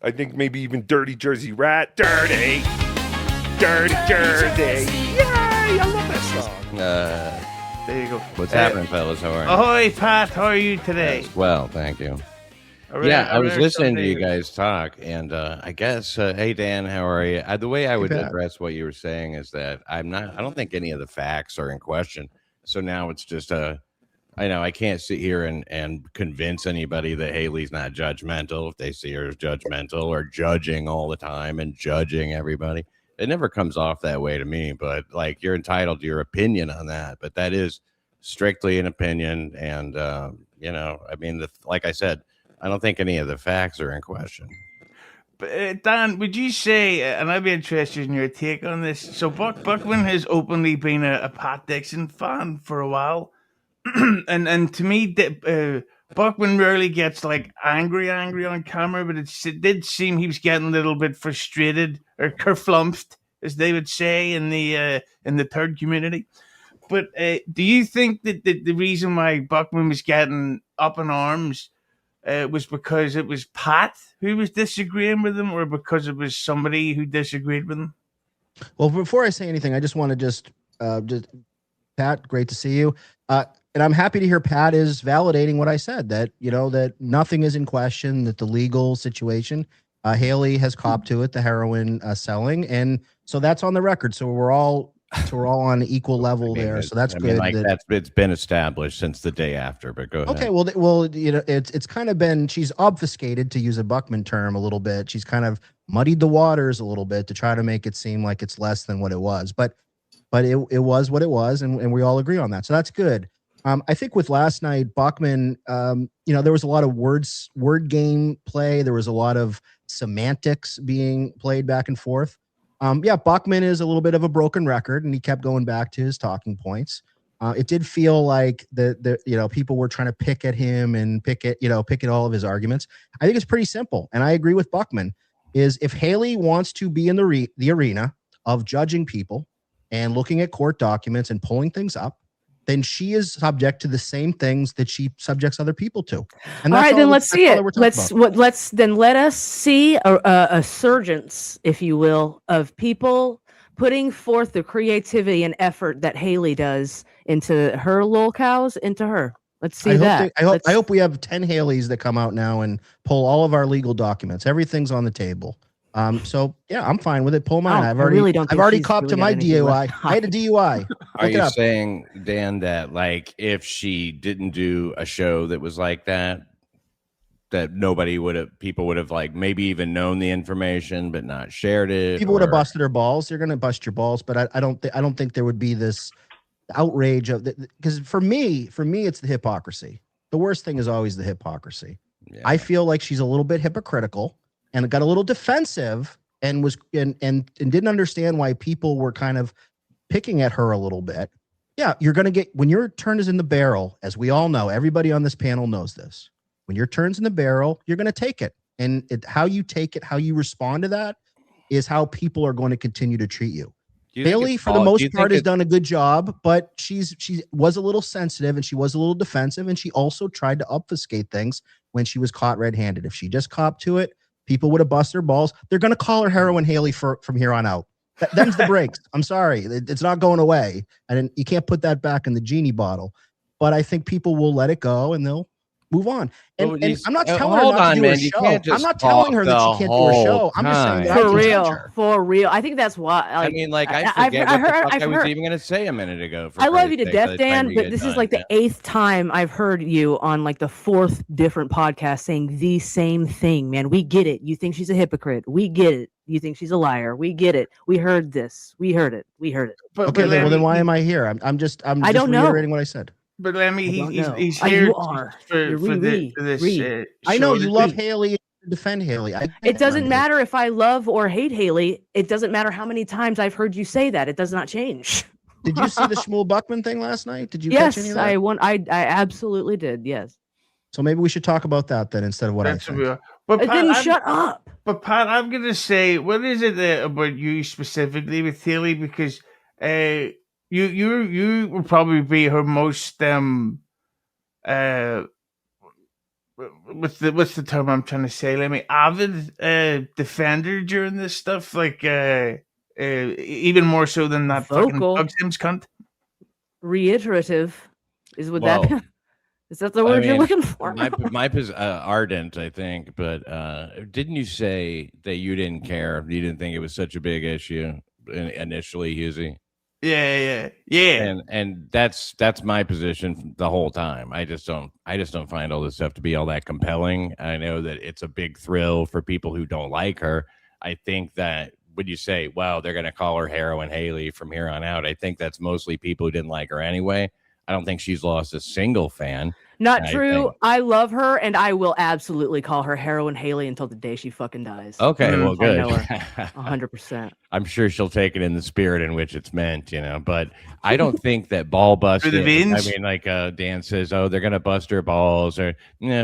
I think maybe even Dirty Jersey Rat. Dirty Jersey. Yay! I love that song. There you go. What's happening, fellas? How are you? Ahoy, Pat. How are you today? Yes, well, thank you. I was listening to you guys talk, and I guess, hey, Dan, how are you? The way I would address what you were saying is that I don't think any of the facts are in question. So now it's just I know I can't sit here and convince anybody that Haley's not judgmental if they see her as judgmental or judging all the time and judging everybody. It never comes off that way to me, but like you're entitled to your opinion on that. But that is strictly an opinion. And, I mean, like I said, I don't think any of the facts are in question. But, Dan, would you say, and I'd be interested in your take on this, so Buckman has openly been a Pat Dixon fan for a while. and to me, Buckman rarely gets like angry on camera, but it did seem he was getting a little bit frustrated or kerflumped, as they would say in the third community. But do you think that the reason why Buckman was getting up in arms was because it was Pat who was disagreeing with him, or because it was somebody who disagreed with him? Well, before I say anything, I just want to just Pat, great to see you. And I'm happy to hear Pat is validating what I said, that, that nothing is in question, that the legal situation, Haley has copped to it, the heroin selling. And so that's on the record. So we're all on equal level there. So that's good. It's been established since the day after, but go ahead. Okay. Well, it's kind of been, she's obfuscated, to use a Buckman term, a little bit. She's kind of muddied the waters a little bit to try to make it seem like it's less than what it was, but it was what it was. And we all agree on that. So that's good. I think with last night, Buckman, there was a lot of word game play. There was a lot of semantics being played back and forth. Buckman is a little bit of a broken record, and he kept going back to his talking points. It did feel like the people were trying to pick at him and pick at all of his arguments. I think it's pretty simple, and I agree with Buckman. Is if Haley wants to be in the arena of judging people and looking at court documents and pulling things up, then she is subject to the same things that she subjects other people to. And all right, then let's see it. Let us see a surgence, if you will, of people putting forth the creativity and effort that Haley does into her lolcows, into her. Let's see that. I hope we have 10 Haleys that come out now and pull all of our legal documents. Everything's on the table. So yeah, I'm fine with it. Pull mine. I've already copped to my DUI. I had a DUI. Are you saying, Dan, that like if she didn't do a show that was like that people would have like maybe even known the information but not shared it? People would have busted her balls. They're gonna bust your balls, but I don't think there would be this outrage of because for me it's the hypocrisy. The worst thing is always the hypocrisy. Yeah. I feel like she's a little bit hypocritical and got a little defensive and didn't understand why people were kind of picking at her a little bit. Yeah, you're going to get, when your turn is in the barrel, as we all know, everybody on this panel knows this. When your turn's in the barrel, you're going to take it. And how you take it, how you respond to that is how people are going to continue to treat you. Haley, for the most part, has done a good job, but she was a little sensitive and she was a little defensive, and she also tried to obfuscate things when she was caught red-handed. If she just copped to it, people would have busted their balls. They're going to call her Heroin Haley from here on out. Them's the breaks. I'm sorry. It's not going away. And you can't put that back in the genie bottle. But I think people will let it go and they'll move on. And I'm not telling her not to do a show. I'm not telling her that she can't do a show. I'm just saying that for real. I think that's why. I forget what I was even going to say a minute ago. I love you to death, Dan, but this is like the 8th time I've heard you on like the 4th different podcast saying the same thing, man. We get it. You think she's a hypocrite. We get it. You think she's a liar. We get it. We heard this. We heard it. But then why am I here? I'm just reiterating what I said. But Lemmi, he's here for this. I know you love Haley and defend Haley. It doesn't matter if I love or hate Haley. It doesn't matter how many times I've heard you say that. It does not change. Did you see the Schmuel Buckman thing last night? Did you catch any of that? I absolutely did. Yes. So maybe we should talk about that then instead of what I think. But Pat, didn't shut up. But Pat, I'm gonna say, what is it about you specifically with Haley? Because you will probably be her most what's the term I'm trying to say? Lemmi, avid defender during this stuff, like even more so than that fucking Vocal. Doug Sims cunt. Reiterative is what Well, that is that the word you're looking for? My ardent, I think, but didn't you say that you didn't care? You didn't think it was such a big issue initially, Hughezy? Yeah. And that's my position the whole time. I just don't find all this stuff to be all that compelling. I know that it's a big thrill for people who don't like her. I think that when you say, well, they're going to call her Heroin Haley from here on out, I think that's mostly people who didn't like her anyway. I don't think she's lost a single fan. Not true. I love her, and I will absolutely call her Heroin Haley until the day she fucking dies. Okay, well, good. 100%. I'm sure she'll take it in the spirit in which it's meant, but I don't think that ball busting. I mean, like Dan says, oh, they're going to bust her balls or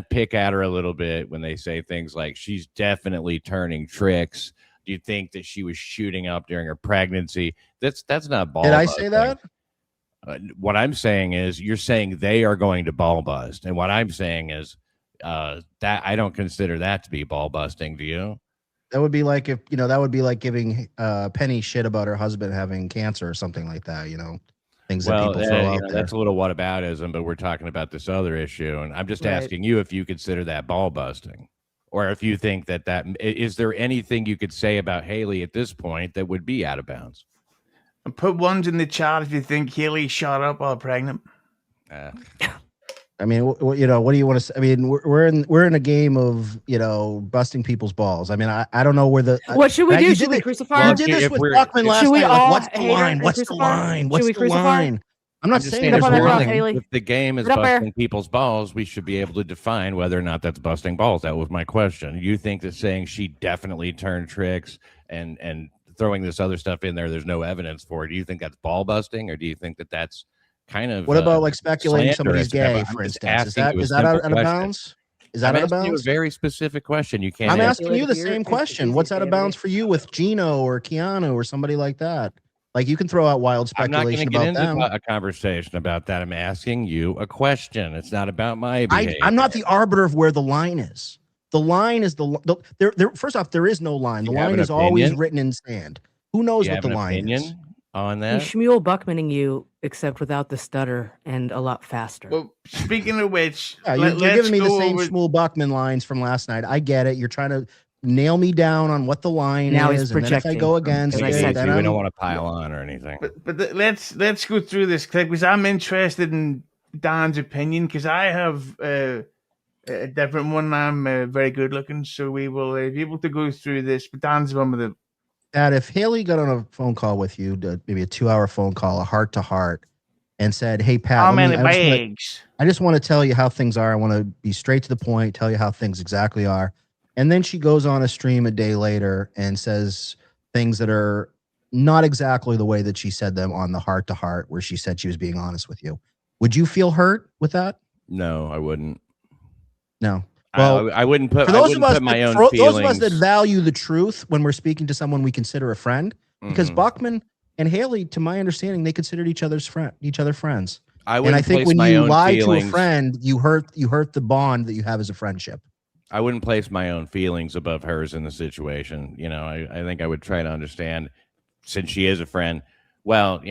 pick at her a little bit when they say things like she's definitely turning tricks. Do you think that she was shooting up during her pregnancy? That's not ball. Did I say that? What I'm saying is you're saying they are going to ball bust. And what I'm saying is that I don't consider that to be ball busting. Do you? That would be like that would be like giving Penny shit about her husband having cancer or something like that, things that people throw out there. That's a little whataboutism, but we're talking about this other issue. And I'm just asking you if you consider that ball busting or if you think that is there anything you could say about Haley at this point that would be out of bounds? And put ones in the chat if you think Haley shot up while pregnant. I mean, what do you want to say? I mean, we're in a game of busting people's balls. I mean, I don't know where the what should we do? Should we crucify? We did this with Buckman last night. Like, what's the line? What's the line? What's the line? I'm not saying if the game is busting people's balls, we should be able to define whether or not that's busting balls. That was my question. You think that saying she definitely turned tricks and throwing this other stuff in there's no evidence for it. Do you think that's ball busting, or do you think that that's kind of what about like speculating somebody's gay, for instance? Is that out of bounds? Is that out of bounds? You a very specific question. You can't. I'm asking you the same question. What's out of bounds for you with Gino or Keanu or somebody like that? Like you can throw out wild speculation about them. I'm not going to get into a conversation about that. I'm asking you a question. It's not about my behavior. I'm not the arbiter of where the line is. The line is there. First off, there is no line. The line is always written in sand. Who knows what the line is? On that, he's Schmuel Buckmaning you, except without the stutter and a lot faster. Well, speaking of which, you're giving me the same Schmuel Buckman lines from last night. I get it. You're trying to nail me down on what the line now is. He's projecting. And then if I go against it, then we don't want to pile on or anything. But let's go through this clip because I'm interested in Dan's opinion because I have a different one. I'm very good looking, so we will be able to go through this. But Dan's the one with the. That if Haley got on a phone call with you, maybe a 2-hour phone call, a heart to heart, and said, "Hey Pat, I just want to tell you how things are. I want to be straight to the point, tell you how things exactly are." And then she goes on a stream a day later and says things that are not exactly the way that she said them on the heart to heart, where she said she was being honest with you. Would you feel hurt with that? No, I wouldn't. No. Well, I wouldn't put. For those of us that value the truth when we're speaking to someone we consider a friend, because Buckman and Haley, to my understanding, they considered each other friends. I think when you lie to a friend, you hurt the bond that you have as a friendship. I wouldn't place my own feelings above hers in the situation. I think I would try to understand, since she is a friend. Well,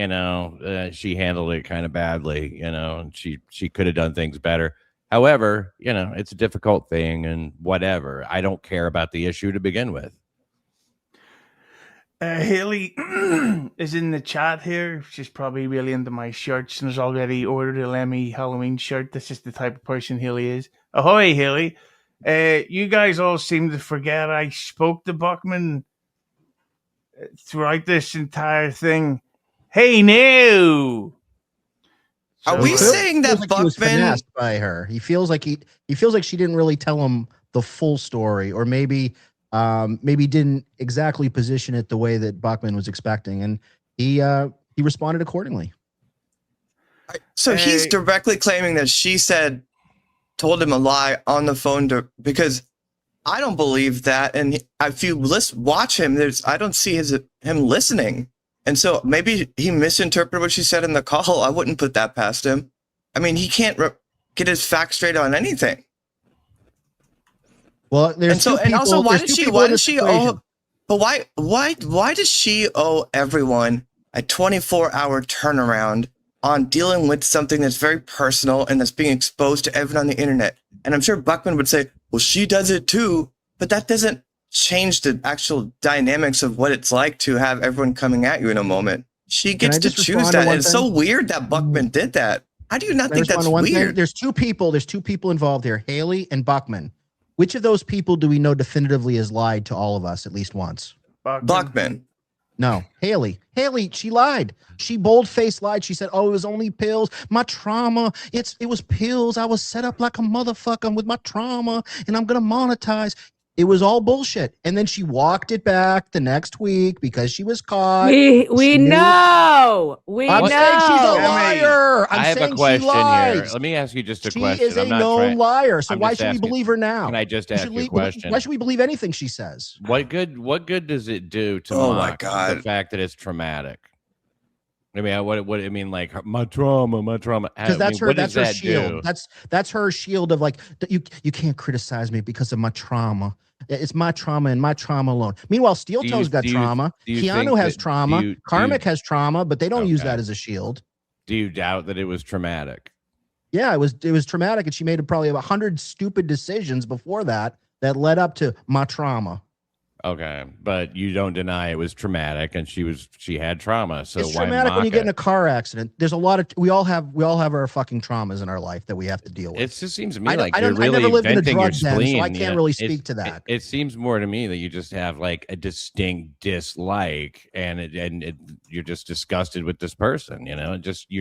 she handled it kind of badly. And she could have done things better. However, it's a difficult thing and whatever. I don't care about the issue to begin with. Haley is in the chat here. She's probably really into my shirts and has already ordered a Lemmi Halloween shirt. This is the type of person Haley is. Ahoy, Haley. You guys all seem to forget I spoke to Buckman throughout this entire thing. Hey, no! Are we saying that Buckman was finessed by her? He feels like she didn't really tell him the full story, or maybe didn't exactly position it the way that Buckman was expecting, and he responded accordingly. So he's directly claiming that she told him a lie on the phone because I don't believe that, and if you watch him, I don't see him listening. And so maybe he misinterpreted what she said in the call. I wouldn't put that past him. I mean, he can't get his facts straight on anything. Well, there's and so, two and people, also, why there's did two she? people Why in did this she equation. owe? But why does she owe everyone a 24-hour turnaround on dealing with something that's very personal and that's being exposed to everyone on the internet? And I'm sure Buckman would say, well, she does it too, but that doesn't change the actual dynamics of what it's like to have everyone coming at you in a moment. She gets to choose that. And it's so weird that Buckman did that. How do you not think that's weird? There's two people involved here, Haley and Buckman. Which of those people do we know definitively has lied to all of us at least once? Buckman. No, Haley. Haley, she lied. She bold-faced lied. She said, "Oh, it was only pills. My trauma. It was pills. I was set up like a motherfucker with my trauma, and I'm gonna monetize." It was all bullshit. And then she walked it back the next week because she was caught. We know. I'm saying she's a liar. I have a question here. Let me ask you just a question. She is a known liar. So why should we believe her now? Can I just ask you a question? Why should we believe anything she says? What good does it do to mock the fact that it's traumatic? I mean, what I mean, like my trauma. Because that's her shield. That's her shield of like, you can't criticize me because of my trauma. It's my trauma and my trauma alone. Meanwhile, Steel Toe's got trauma. Keanu has trauma. Karmic has trauma, but they don't use that as a shield. Do you doubt that it was traumatic? Yeah, it was traumatic, and she made probably 100 stupid decisions before that led up to my trauma. Okay, but you don't deny it was traumatic, and she had trauma. So it's why traumatic when you mock get in a car accident. There's a lot of we all have our fucking traumas in our life that we have to deal with. It just seems to me like you're I really never lived in a venting your drug den, spleen. so I can't really speak to that. It seems more to me that you just have like a distinct dislike, and you're just disgusted with this person. You know,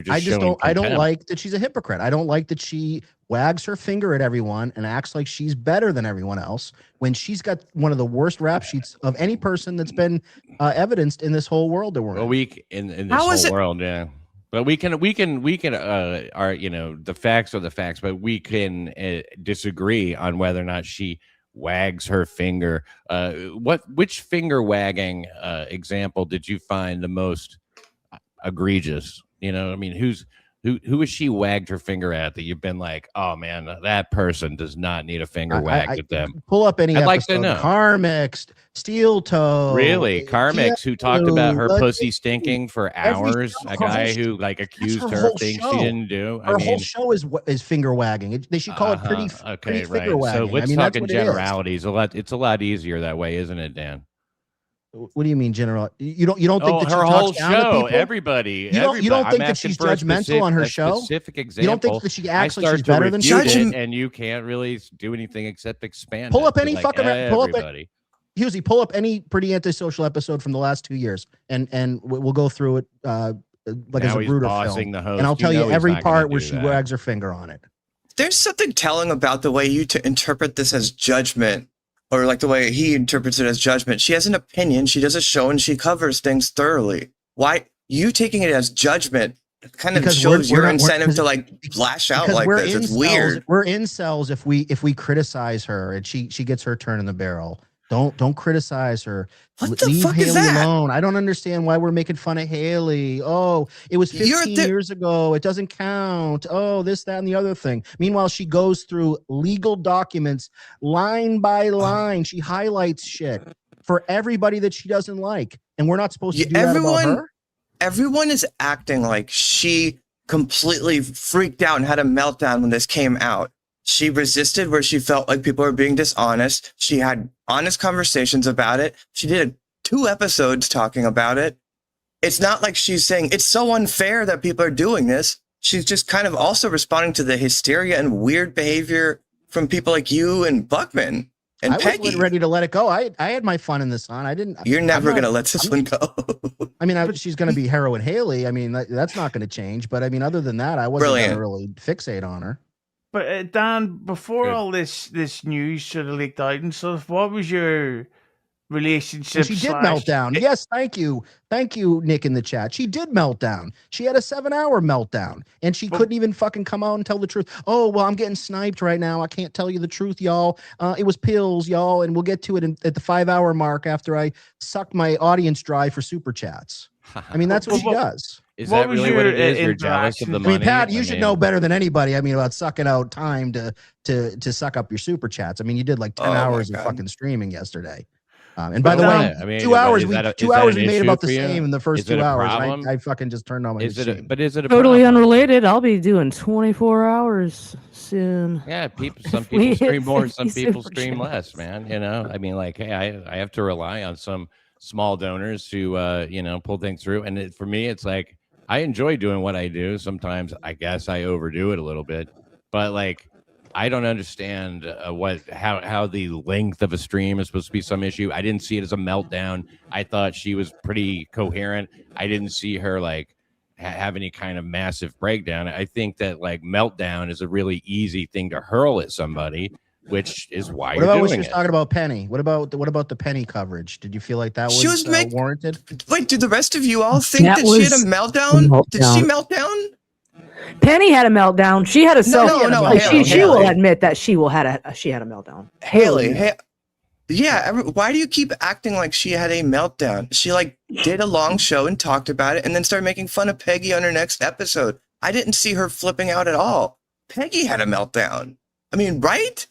I don't like that she's a hypocrite. I don't like that she wags her finger at everyone and acts like she's better than everyone else when she's got one of the worst rap sheets of any person that's been evidenced in this whole world that we're in this whole world, yeah. But we can the facts are the facts, but we can disagree on whether or not she wags her finger. Which finger wagging example did you find the most egregious? You know, I mean, who has she wagged her finger at that you've been like, oh man, that person does not need a finger wagged at them? Pull up any I'd episode. like to know. Karmix, Steel Toe. Really? Karmix, who talked about her pussy stinking for hours. A guy who like accused her of things she didn't do. Her whole show is finger wagging. They should call it pretty finger wagging. So let's talk in generalities. It's a lot easier that way, isn't it, Dan? What do you mean, general? You don't think that her she whole talks down to show, people? everybody. You don't think that she's judgmental on her show? Specific example. You don't think that she acts like she's better than she? And you can't really do anything except expand. Pull up any fucking everybody. Hughezy, pull up any pretty antisocial episode from the last 2 years, and we'll go through it like as a Bruder film. And I'll tell you every part where she wags her finger on it. There's something telling about the way you interpret this as judgment. Or like the way he interprets it as judgment. She has an opinion. She does a show and she covers things thoroughly. Why you taking it as judgment kind of shows your incentive to like lash out like this. It's weird. We're incels if we criticize her and she gets her turn in the barrel. Don't criticize her. Leave Haley alone. I don't understand why we're making fun of Haley. Oh, it was 15 years ago. It doesn't count. Oh, this, that, and the other thing. Meanwhile, she goes through legal documents line by line. She highlights shit for everybody that she doesn't like. And we're not supposed to do that about her? Everyone is acting like she completely freaked out and had a meltdown when this came out. She resisted where she felt like people were being dishonest. She had honest conversations about it. She did 2 episodes talking about it. It's not like she's saying it's so unfair that people are doing this. She's just kind of also responding to the hysteria and weird behavior from people like you and Buckman and Peggy. I was ready to let it go. I had my fun in this one. I didn't. You're never going to let this one go. I mean, she's going to be Heroin Haley. I mean, that's not going to change. But I mean, other than that, I wasn't going to really fixate on her. But Dan, before all this news sort of leaked out and stuff, what was your relationship? Well, she did melt down. Yes, thank you, Nick in the chat. She did melt down. She had a 7-hour meltdown, and she couldn't even fucking come out and tell the truth. Oh well, I'm getting sniped right now. I can't tell you the truth, y'all. It was pills, y'all, and we'll get to it at the 5-hour mark after I sucked my audience dry for super chats. I mean, that's what she does. Is What that was really what it your, is? You're jealous of the interaction? money? I mean, Pat, you should know better than anybody. I mean, about sucking out time to suck up your super chats. I mean, you did like 10 Oh, my hours of God. fucking streaming yesterday. And by But the way, what? I mean, 2 hours is we that a- 2 is that hours an we made issue about the for you? same in the first Is it 2 a hours. And problem? I fucking just turned on my Is machine. it a Totally problem? unrelated. I'll be doing 24 hours soon. Yeah, some We people hit stream more, some 50 people super stream chats. less, man. You know, I mean, like, hey, I have to rely on some small donors to pull things through. And for me, it's like I enjoy doing what I do. Sometimes I guess I overdo it a little bit, but like I don't understand how the length of a stream is supposed to be some issue. I didn't see it as a meltdown. I thought she was pretty coherent. I didn't see her like have any kind of massive breakdown. I think that like meltdown is a really easy thing to hurl at somebody, which is why What you're about when doing she was it. talking about Penny? What about the Penny coverage? Did you feel like that She was was warranted? Wait, did the rest of you all think That that she had a was meltdown? Did she meltdown. melt down? Penny had a meltdown. She had a self. no, like, Haley, she will Haley. admit that she had a meltdown. Haley, yeah. Why do you keep acting like she had a meltdown? She like did a long show and talked about it, and then started making fun of Peggy on her next episode. I didn't see her flipping out at all. Peggy had a meltdown. I mean, right?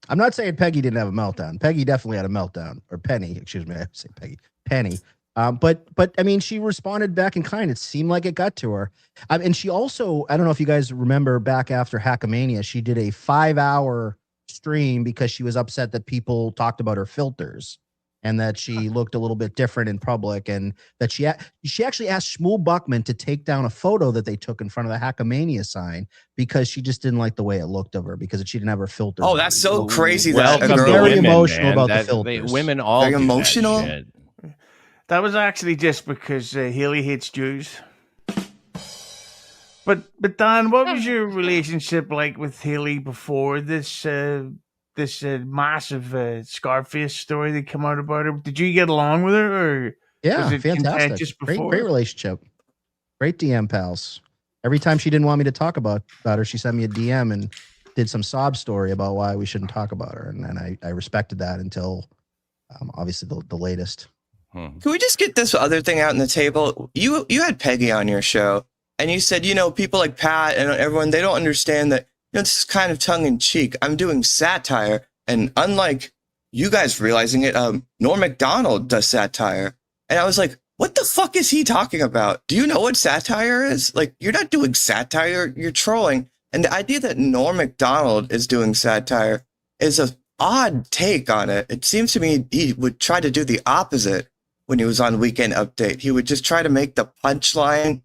I'm not saying Peggy didn't have a meltdown. Peggy definitely had a meltdown. Or Penny, excuse me. I say Peggy. Penny. But I mean, she responded back in kind. It seemed like it got to her. And she also, I don't know if you guys remember back after Hackamania, she did a 5-hour stream because she was upset that people talked about her filters and that she looked a little bit different in public, and that she actually asked Schmuel Buckman to take down a photo that they took in front of the Hackamania sign because she just didn't like the way it looked of her because she didn't have her filters. Oh, that's so crazy. That Welcome a to girl very women, emotional man. about the That- filters. women all Very do that emotional? shit. That was actually just because Haley hates Jews. But Dan, what was your relationship like with Haley before this massive Scarface story that came out about her? Did you get along with her, or Yeah, was it fantastic. contentious before? Great relationship. Great DM pals. Every time she didn't want me to talk about her, she sent me a DM and did some sob story about why we shouldn't talk about her. And I respected that until obviously the latest. Can we just get this other thing out on the table? You had Peggy on your show, and you said, people like Pat and everyone, they don't understand that, this is kind of tongue in cheek. I'm doing satire, and unlike you guys realizing it, Norm Macdonald does satire. And I was like, what the fuck is he talking about? Do you know what satire is? Like, you're not doing satire, you're trolling. And the idea that Norm Macdonald is doing satire is an odd take on it. It seems to me he would try to do the opposite when he was on Weekend Update. He would just try to make the punchline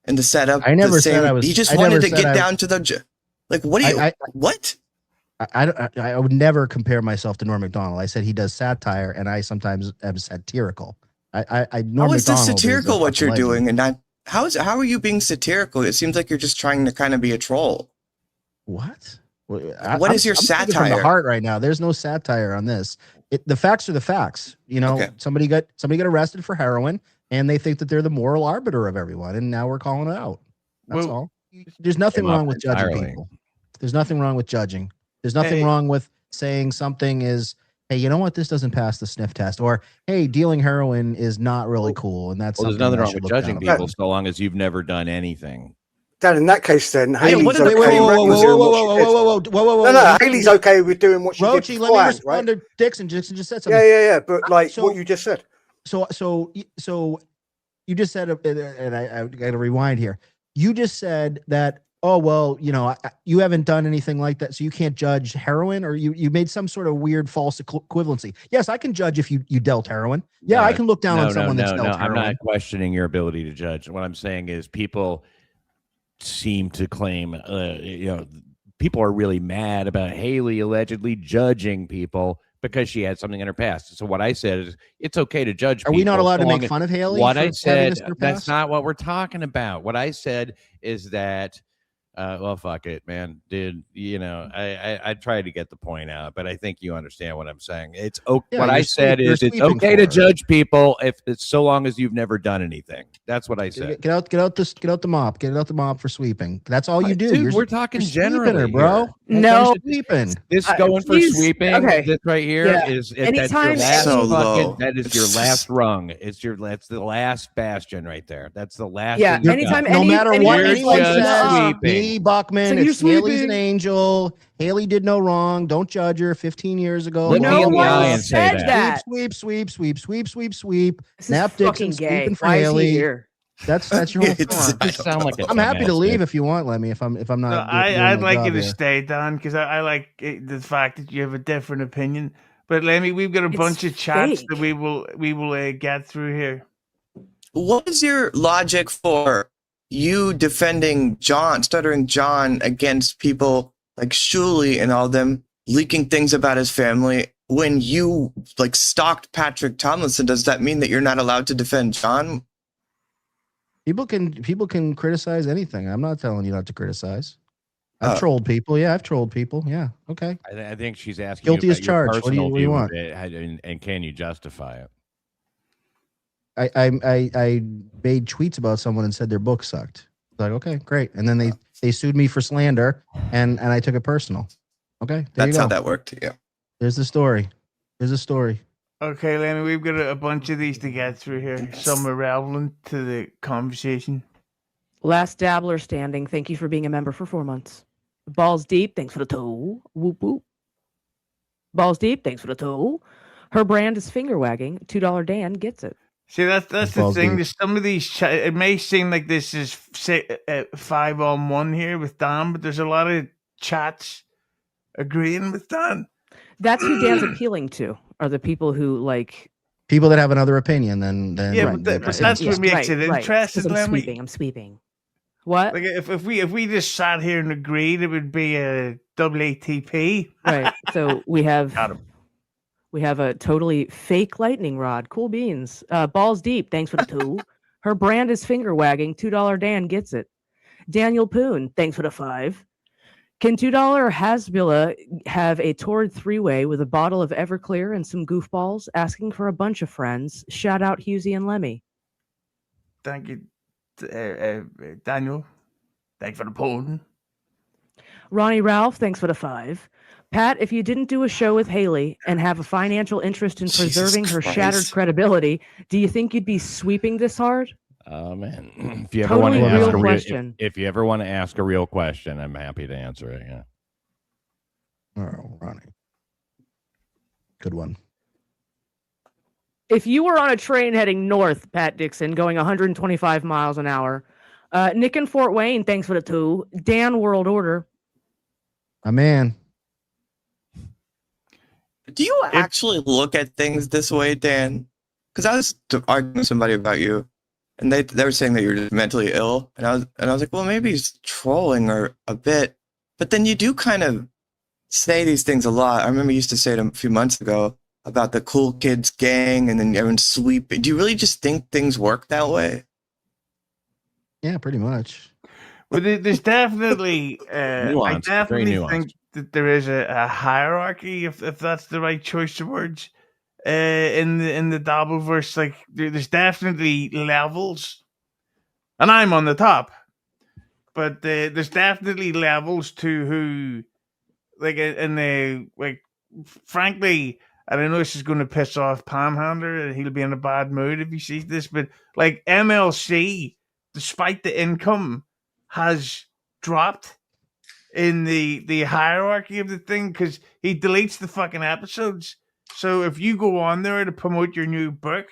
and the setup. I never the same. said I was. He just I wanted never to said get I- down to the. Like, what do you? What? I would never compare myself to Norm Macdonald. I said he does satire, and I sometimes am satirical. Norm How is this Macdonald satirical? a What you're fucking legend. doing, and not how are you being satirical? It seems like you're just trying to kind of be a troll. What? What I'm- is your I'm speaking from satire? the heart right now. There's no satire on this. The facts are the facts. Okay. Somebody got arrested for heroin, and they think that they're the moral arbiter of everyone, and now we're calling it out. That's Well, all. There's nothing Came up wrong with judging entirely. people. There's nothing wrong with judging. There's nothing Hey. wrong with saying something is, hey, you know what? This doesn't pass the sniff test, or hey, dealing heroin is not really cool, and that's Well, there's something nothing I wrong should with look judging down people upon. so long as you've never done anything. Dan, in that case, then Yeah, Haley's what okay. did the Penny with Records doing do? what she did. Whoa. No, Haley's okay with doing what she did Roachy, let me beforehand, respond right? to Dixon. Dixon just said something. Yeah. But like So- what you just said. So you just said, and I got to rewind here. You just said that, oh, well, you haven't done anything like that, so you can't judge heroin, or you made some sort of weird false equivalency. Yes, I can judge if you dealt heroin. Yeah, No, I can look down on someone that's no, dealt I'm heroin. not questioning your ability to judge. What I'm saying is people seem to claim, people are really mad about Haley allegedly judging people because she had something in her past. So what I said is it's okay to judge Are we not people allowed to so long make as- fun of Haley? What for I having said, this in her that's past? not what we're talking about. What I said is that Well, fuck it, man, dude. You know, I tried to get the point out, but I think you understand what I'm saying. It's okay. Yeah, What I said is it's okay to judge people if it's so long as you've never done anything. That's what I said. Get out the mop. Get out the mop for sweeping. That's all you do. Dude, we're talking generally, her, bro. No, sweeping. This going for sweeping. Okay. This right here is that's your last that is your last rung. That's the last bastion right there. That's the last. Yeah. Anytime, no matter what anyone says, sweeping. Buckman, So it's Haley's an angel. Haley did no wrong. Don't judge her. 15 years ago, look me in the eye and say that. Sweep. This Nap is Dixon fucking gay. sweeping for Why Haley. is he here? That's your whole thing. Sound like I'm happy to leave if you want, Lemmy. If I'm not. No, I'd like you to stay, Dan, because I like the fact that you have a different opinion. But Lemmy, we've got a bunch of chats that we will get through here. What is your logic for you defending Stuttering John, against people like Schmuel and all them leaking things about his family when you like stalked Patrick Tomlinson? Does that mean that you're not allowed to defend John? People can criticize anything. I'm not telling you not to criticize. I've trolled people. Yeah, I've trolled people. Yeah. Okay. I think she's asking guilty you as about your charged. What do you want? And can you justify it? I made tweets about someone and said their book sucked. Like, okay, great. And then they sued me for slander and I took it personal. Okay. That's how that worked. Yeah. There's the story. Okay, Lemmy, we've got a bunch of these to get through here. Some are relevant to the conversation. Last Dabbler standing. Thank you for being a member for 4 months. Balls deep. Thanks for the toe. Whoop whoop. Balls deep. Thanks for the toe. Her brand is finger wagging. $2 Dan gets it. See, that's the thing. There's some of these. It may seem like this is 5-on-1 here with Dan, but there's a lot of chats agreeing with Dan. That's who Dan's appealing to. Are the people who like people that have another opinion than yeah, right, but that's what makes it interesting. I'm sweeping. What? Like if we just sat here and agreed, it would be a double ATP. Right. So we have a totally fake lightning rod. Cool beans. Balls deep. Thanks for the two. Her brand is finger wagging. $2 Dan gets it. Daniel Poon. Thanks for the 5. Can $2 Hasbilla have a torrid 3-way with a bottle of Everclear and some goofballs? Asking for a bunch of friends. Shout out Hughezy and Lemmi. Thank you, Daniel. Thanks for the poem. Ronnie Ralph, thanks for the 5. Pat, if you didn't do a show with Haley and have a financial interest in preserving her shattered credibility, do you think you'd be sweeping this hard? Oh man! If you ever want to ask a real if you ever want to ask a real question, I'm happy to answer it. Yeah. Oh, Ronnie, good one. If you were on a train heading north, Pat Dixon, going 125 miles an hour, Nick in Fort Wayne, thanks for the 2. Dan World Order. My man. Do you actually look at things this way, Dan? Because I was arguing with somebody about you. And they were saying that you're just mentally ill, and I was like, well, maybe he's trolling or a bit, but then you do kind of say these things a lot. I remember you used to say them a few months ago about the cool kids gang, and then everyone sweep. Do you really just think things work that way? Yeah, pretty much. Well, there's definitely I definitely think that there is a hierarchy, if that's the right choice of words. In the Dabbleverse, like there's definitely levels, and I'm on the top, but there's definitely levels to who, like, and like, frankly, I don't know, this is going to piss off Panhandler, and he'll be in a bad mood if he sees this, but like MLC, despite the income, has dropped in the hierarchy of the thing because he deletes the fucking episodes. So if you go on there to promote your new book,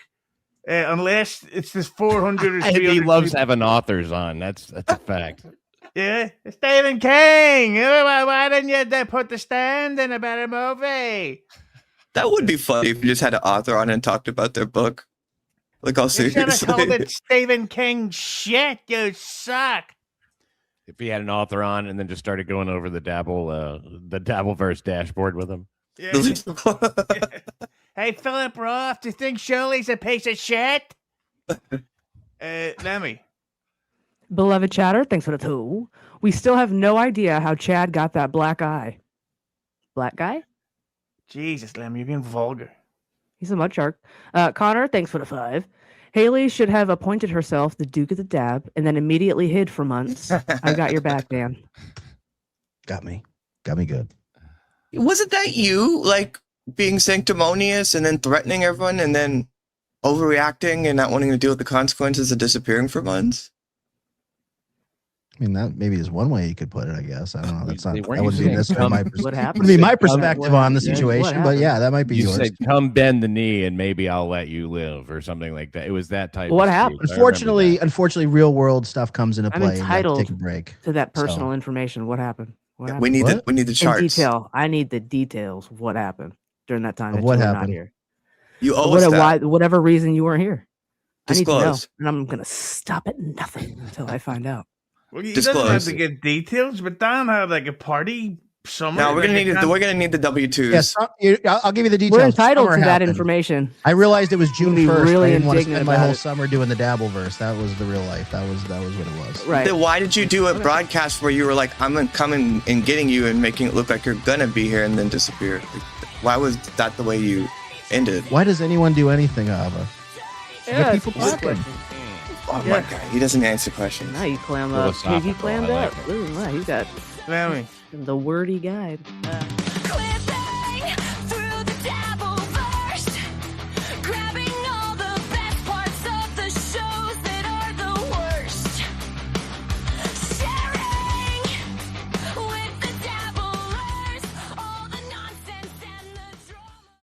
unless it's this 400 or 300 he loves having authors on. That's a fact. Yeah, Stephen King. Why didn't you put The Stand in a better movie? That would be funny if you just had an author on and talked about their book. Like, all seriously. You should have called it Stephen King shit. You suck. If he had an author on and then just started going over the Dabbleverse dashboard with him. Yeah. Hey, Philip Roth, do you think Shirley's a piece of shit? Lemmy. Beloved chatter, thanks for the 2. We still have no idea how Chad got that black eye. Black guy? Jesus, Lemmi, you're being vulgar. He's a mud shark. Connor, thanks for the 5. Haley should have appointed herself the Duke of the Dab and then immediately hid for months. I got your back, Dan. Got me good. Wasn't that you, like, being sanctimonious and then threatening everyone and then overreacting and not wanting to deal with the consequences of disappearing for months? I mean, that maybe is one way you could put it, I guess. I don't know. That's not, They that weren't wouldn't be saying necessarily my What happened? would be my perspective on the happened? situation, but yeah, that might be You yours. said, "Come bend the knee, and maybe I'll let you live," or something like that. It was that type. What of happened? speech. I remember Unfortunately, real world stuff comes into I'm play. And you have to entitled take a break. to that personal So- information. What happened? What happened? We need What? the In charts. detail. I need the details of what happened during that time Of that what you were not happened? here. You owe us that. Whatever reason you weren't here. I need to know. Disclose. And I'm going to stop at nothing until I find out. Well, he doesn't have Disclose. to get details, but Dan had like a party somewhere. No, we're gonna need the W-2s. Yes, I'll give you the details. We're entitled Summer to that happened. information. I realized it was June Be 1st. really I didn't want to indignant spend my about whole it. summer doing the Dabbleverse. That was the real life. That was what it was. Right. Then why did you do a broadcast where you were like, I'm coming and getting you and making it look like you're gonna be here and then disappear? Why was that the way you ended? Why does anyone do anything, Ava? Yeah, people it's a good talking. question. Oh Yeah. my god, he doesn't answer questions. Now you clam up. Piggy Philosophical, clammed I like up. it. Ooh, wow, you got Lemmi. the wordy guide.